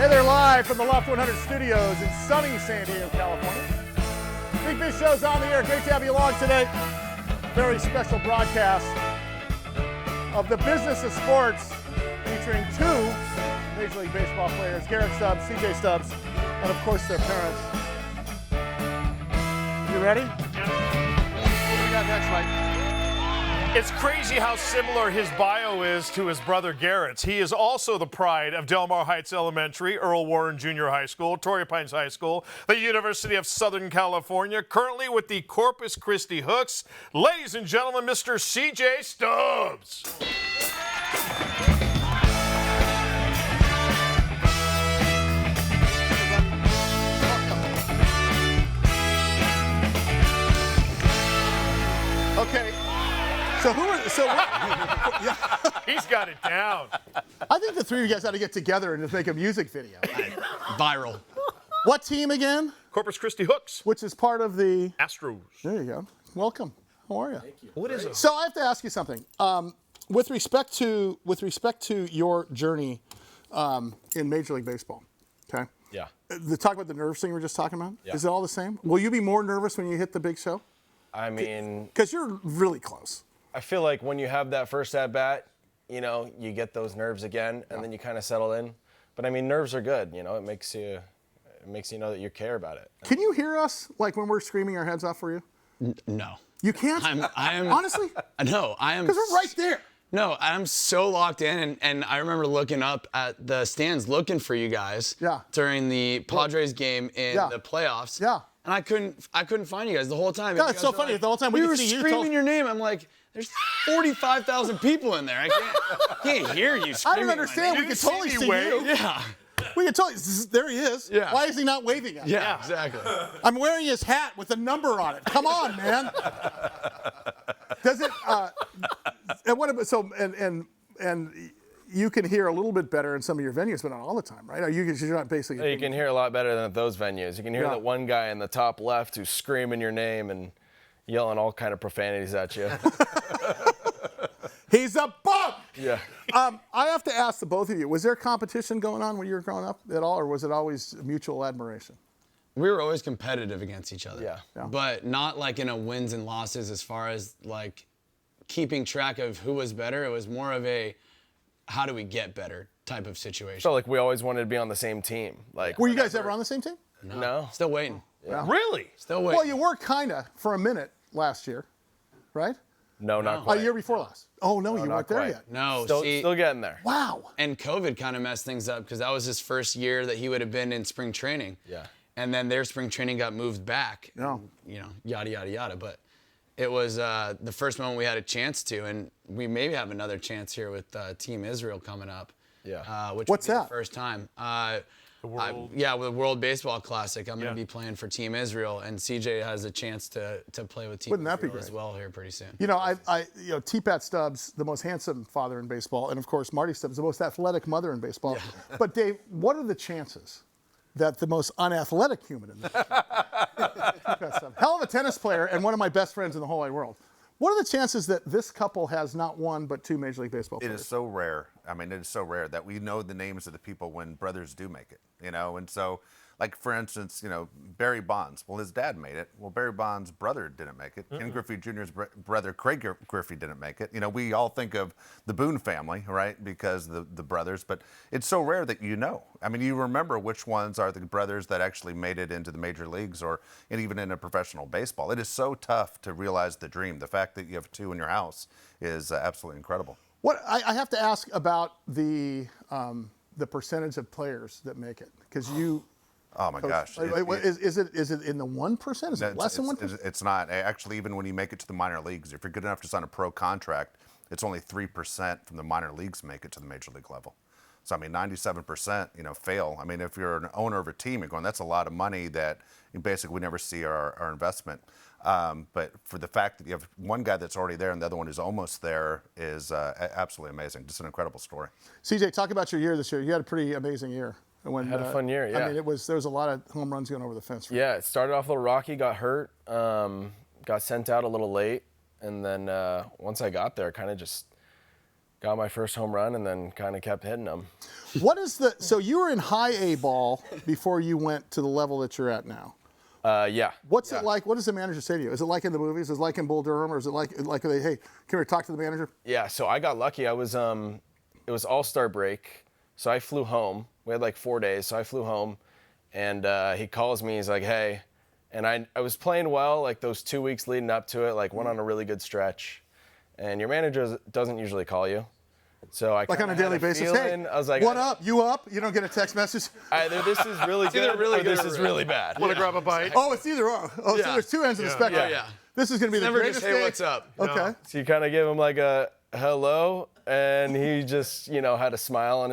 Hey there, live from the Loft 100 studios in sunny San Diego, California. Big Biz Show's on the air. Great to have you along today. Very special broadcast of the business of sports featuring two Major League Baseball players, Garret Stubbs, CJ Stubbs, and of course their parents. You ready? Yeah. What do we got next, Mike? It's crazy how similar his bio is to his brother Garrett's. He is also the pride of Del Mar Heights Elementary, Earl Warren Junior High School, Torrey Pines High School, the University of Southern California, currently with the Corpus Christi Hooks. Ladies and gentlemen, Mr. CJ Stubbs. Okay. Yeah. He's got it down. I think the three of you guys ought to get together and just make a music video. Viral. What team again? Corpus Christi Hooks. Which is part of the Astros. There you go. Welcome. How are you? Thank you. What is it? So I have to ask you something. With respect to your journey in Major League Baseball, okay? Yeah. The talk about the nerves thing we were just talking about. Yeah. Is it all the same? Will you be more nervous when you hit the big show? I mean, Because you're really close. I feel like when you have that first at bat, you know, you get those nerves again, and then you kind of settle in. But I mean, nerves are good. You know, it makes you know that you care about it. Can you hear us like when we're screaming our heads off for you? No. You can't. I am Honestly. No, I am. Because we're right there. No, I'm so locked in, and I remember looking up at the stands looking for you guys. Yeah. During the Padres game in Yeah. the playoffs. Yeah. And I couldn't find you guys the whole time. Yeah, And you it's guys so were funny. like, The whole time we we could were see you screaming told- your name. I'm like, there's 45,000 people in there. I can't hear you I screaming. don't my understand. name. We could totally see wave? you. Yeah. We could totally. There he is. Yeah. Why is he not waving at us? Yeah, exactly. I'm wearing his hat with a number on it. Come on, man. Does it? And what about so? And you can hear a little bit better in some of your venues, but not all the time, right? Are you're not basically. You can hear a lot better than at those venues. You can hear Yeah. that one guy in the top left who's screaming your name and yelling all kind of profanities at you. He's a bum. Yeah. I have to ask the both of you: was there competition going on when you were growing up at all, or was it always mutual admiration? We were always competitive against each other. Yeah. Yeah. But not like in a wins and losses as far as like keeping track of who was better. It was more of a how do we get better type of situation. So like we always wanted to be on the same team. Like Were you guys ever on the same team? no. Still waiting. Really? Still waiting. Well, you were kinda for a minute last year, right? No, not A quite. year before last. Oh no, you not weren't there quite. yet. No, Still getting there. Wow. and COVID kind of messed things up because that was his first year that he would have been in spring training. Yeah. And then their spring training got moved back. Yeah. You know, yada, yada, yada. But it was the first moment we had a chance to, and we maybe have another chance here with Team Israel coming up. Yeah. Which What's would be that? the first time. World- Yeah, with the World Baseball Classic, I'm going Yeah. to be playing for Team Israel, and CJ has a chance to play with Team Wouldn't that be Israel as great? well here pretty soon. You know, T-Pat Stubbs, the most handsome father in baseball, and of course Marty Stubbs, the most athletic mother in baseball. But Dave, what are the chances that the most unathletic human in baseball, T-Pat Stubbs, hell of a tennis player and one of my best friends in the whole wide world, what are the chances that this couple has not one but two Major League Baseball It players? is so rare. I mean, it is so rare that we know the names of the people when brothers do make it, you know? And so, like, for instance, you know, Barry Bonds. Well, his dad made it. Well, Barry Bonds' brother didn't make it. Ken Griffey Jr.'s brother, Craig Griffey, didn't make it. You know, we all think of the Boone family, right, because the brothers. But it's so rare that you know. I mean, you remember which ones are the brothers that actually made it into the major leagues or even into professional baseball. It is so tough to realize the dream. The fact that you have two in your house is absolutely incredible. What I have to ask about the percentage of players that make it, because you. Oh my gosh! Is it in the 1%? Is it less than 1%? It's not. Actually, even when you make it to the minor leagues, if you're good enough to sign a pro contract, it's only 3% from the minor leagues make it to the major league level. So I mean, 97%, fail. I mean, if you're an owner of a team, you're going, that's a lot of money that basically we never see our investment. But for the fact that you have one guy that's already there and the other one is almost there is absolutely amazing. Just an incredible story. CJ, talk about your year this year. You had a pretty amazing year. Had a fun year, yeah. I mean, there was a lot of home runs going over the fence. Yeah, it started off a little rocky, got hurt, got sent out a little late, and then once I got there, kind of just got my first home run, and then kind of kept hitting them. What is so you were in high A ball before you went to the level that you're at now. Yeah. What's it like? What does the manager say to you? Is it like in the movies? Is it like in Bull Durham, or is it like they, hey, can we talk to the manager? Yeah, so I got lucky. I was it was All-Star break, so I flew home. We had like 4 days, so I flew home, and he calls me. He's like, hey, and I was playing well like those 2 weeks leading up to it, like went on a really good stretch, and your manager doesn't usually call you. So I Like on a daily basis, hey, I was like, what up? You up? You don't get a text message? Either this is really good, or this is really bad. Want to grab a bite? Oh, it's either or. Oh, so there's two ends of the spectrum. Yeah. This is going to be the Never greatest just, hey, day. what's up? Okay. So you kind of give him like a hello, and he just, had a smile in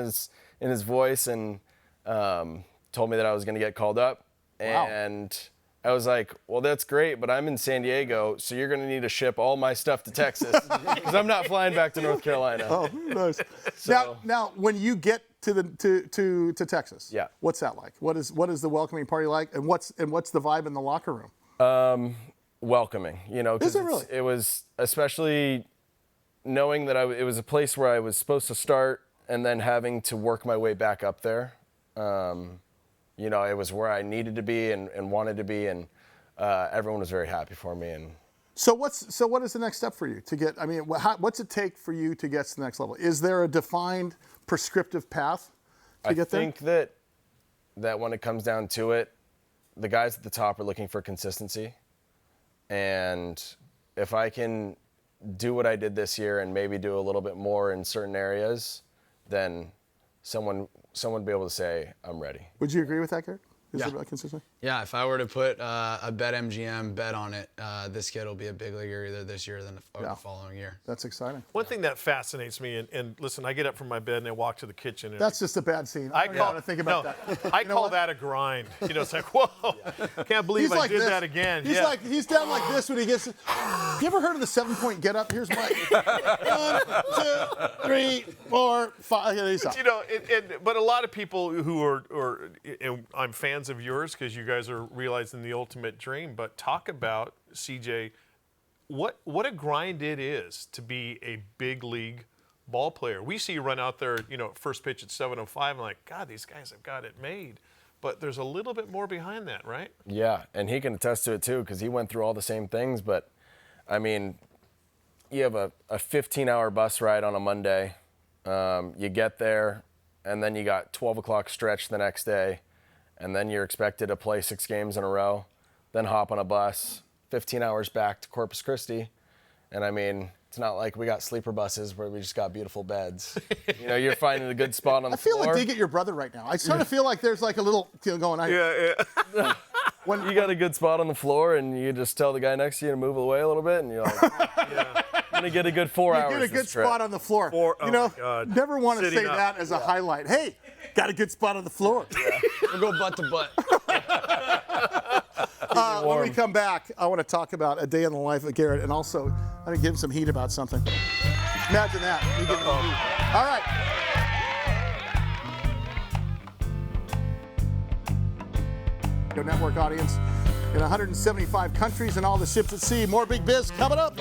his voice, and told me that I was going to get called up. Wow. And I was like, well, that's great, but I'm in San Diego, so you're going to need to ship all my stuff to Texas because I'm not flying back to North Carolina. Oh, nice. So- now, when you get to Texas, Yeah. what's that like? What is the welcoming party like, and what's the vibe in the locker room? Welcoming, 'cause Is it really? it was, especially knowing that it was a place where I was supposed to start and then having to work my way back up there. It was where I needed to be and wanted to be, and everyone was very happy for me. And So what is the next step for you to get? I mean, what's it take for you to get to the next level? Is there a defined prescriptive path to get there? I think that when it comes down to it, the guys at the top are looking for consistency. And if I can do what I did this year and maybe do a little bit more in certain areas, then someone would be able to say, I'm ready. Would you agree with that, Garret? Is Yeah. it about consistency? Yeah, if I were to put a BetMGM bet on it, this kid will be a big leaguer either this year or the following year. That's exciting. One thing that fascinates me, and listen, I get up from my bed and I walk to the kitchen. And That's just a bad scene. I don't want to think about that. I You know call what? that a grind. It's like, whoa, can't believe I did this. that again. He's Yeah. he's down like this when he gets. Have you ever heard of the 7-point get up? Here's my 1, 2, 3, 4, 5. Yeah, he's up. But a lot of people who are and I'm fans of yours because you guys are realizing the ultimate dream. But talk about, CJ, what a grind it is to be a big league ball player. We see you run out there, first pitch at 7:05, and like, God, these guys have got it made. But there's a little bit more behind that, right? Yeah, and he can attest to it too because he went through all the same things. But, I mean, you have a 15-hour bus ride on a Monday. You get there, and then you got 12 o'clock stretch the next day, and then you're expected to play 6 games in a row, then hop on a bus, 15 hours back to Corpus Christi. And, I mean, it's not like we got sleeper buses where we just got beautiful beds. You're finding a good spot on the I feel floor. like they get your brother right now. I sort of feel like there's like a little going on. Yeah. You got a good spot on the floor, and you just tell the guy next to you to move away a little bit, and you're like, I'm going to get a good 4 hours. Get a good this trip. spot on the floor. Oh my God. Never want to Sitting say up. that as a highlight. Hey, got a good spot on the floor. We'll go butt to butt. When we come back, I want to talk about a day in the life of Garret, and also I want to give him some heat about something. Imagine that. You give him some heat. All right. Network audience in 175 countries and all the ships at sea. More Big Biz coming up.